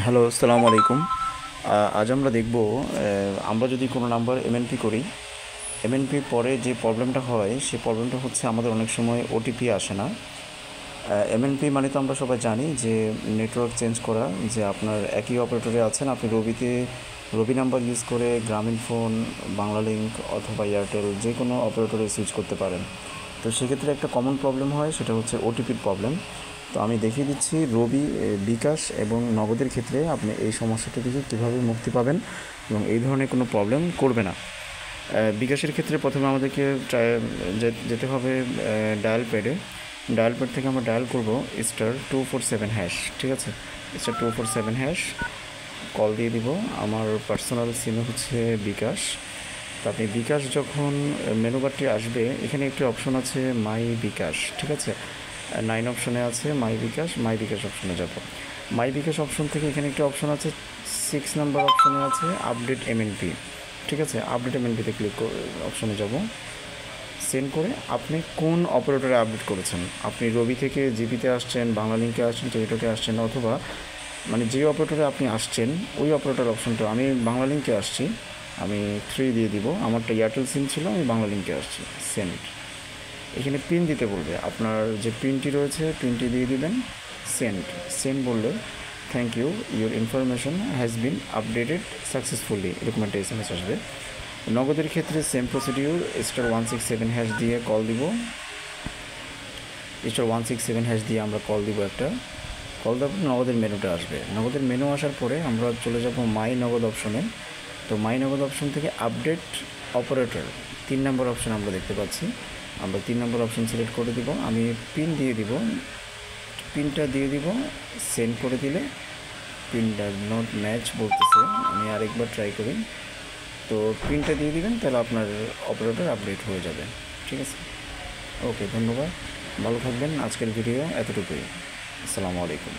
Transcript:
Hello, আসসালামু আলাইকুম। আজ আমরা দেখব আমরা যদি কোনো নাম্বার এমএনপি করি, এমএনপি পরে যে প্রবলেমটা হয় সেই প্রবলেমটা হচ্ছে আমাদের অনেক সময় ওটিপি আসে না। এমএনপি মানে তো আমরা সবাই জানি যে নেটওয়ার্ক চেঞ্জ করা, যে আপনার একই অপারেটরে আছেন, আপনি রবি নাম্বার ইউজ করে গ্রামীণ ফোন, বাংলা লিঙ্ক অথবা এয়ারটেল যে কোনো অপারেটরে সুইচ করতে পারেন। তো সেক্ষেত্রে একটা কমন প্রবলেম হয়, সেটা হচ্ছে ওটিপির প্রবলেম। তো আমি দেখিয়ে দিচ্ছি বিকাশ এবং নগদের ক্ষেত্রে আপনি এই সমস্যাটা থেকে কীভাবে মুক্তি পাবেন এবং এই ধরনের কোনো প্রবলেম করবে না। বিকাশের ক্ষেত্রে প্রথমে আমাদেরকে যেতে হবে ডায়াল প্যাড থেকে আমরা ডায়াল করব *247#, ঠিক আছে? *247#, কল দিয়ে দিব। আমার পার্সোনাল সিম হচ্ছে বিকাশ। তো আপনি বিকাশ যখন মেনু বারটি আসবে, এখানে একটি অপশন আছে মাই বিকাশ, ঠিক আছে? 9 অপশনে আছে মাই বিকাশ অপশনে যাব। মাই বিকাশ অপশন থেকে এখানে একটি অপশন আছে 6 নাম্বার অপশনে আছে আপডেট এমএনপি, ঠিক আছে? আপডেট এমএনপিতে অপশনে যাব। সেন্ড করে আপনি কোন অপারেটরে আপডেট করেছেন, আপনি রবি থেকে জিপিতে আসছেন, বাংলা লিঙ্কে আসছেন, টেলিটকে আসছেন, অথবা মানে যে অপারেটরে আপনি আসছেন ওই অপারেটর অপশনটা। আমি বাংলা লিঙ্কে আসছি, আমি 3 দিয়ে দিব। আমারটা এয়ারটেল সিম ছিল, আমি বাংলা লিঙ্কে আসছি। সেন্ড। এখানে পিন দিতে বলবে, আপনার যে পিনটি রয়েছে পিনটি দিয়ে দিবেন। সেন্ড বললে thank you, your information has been updated successfully, এরকম একটা SMS আসবে। নগদের ক্ষেত্রে সেম প্রসিডিউর, *167# দিয়ে কল দিব। *167# দিয়ে আমরা কল দিব, একটা কল দেওয়ার পর নগদের মেনুটা আসবে। নগদের মেনু আসার পরে আমরা চলে যাব মাই নগদ অপশনে। তো মাই নগদ অপশন থেকে আপডেট অপারেটর 3 নম্বর অপশন আমরা দেখতে পাচ্ছি। আমরা 3 নম্বর অপশন সিলেক্ট করে দিব। আমি পিন দিয়ে দিব, পিনটা দিয়ে দিব। সেন্ড করে দিলে পিন ডাজ নট ম্যাচ বলতেছে, আমি আরেকবার ট্রাই করি। তো পিনটা দিয়ে দিবেন, তাহলে আপনার অপারেটর আপডেট হয়ে যাবে, ঠিক আছে? ওকে, ধন্যবাদ, ভালো থাকবেন। আজকের ভিডিও এতটুকুই। আসসালামু আলাইকুম।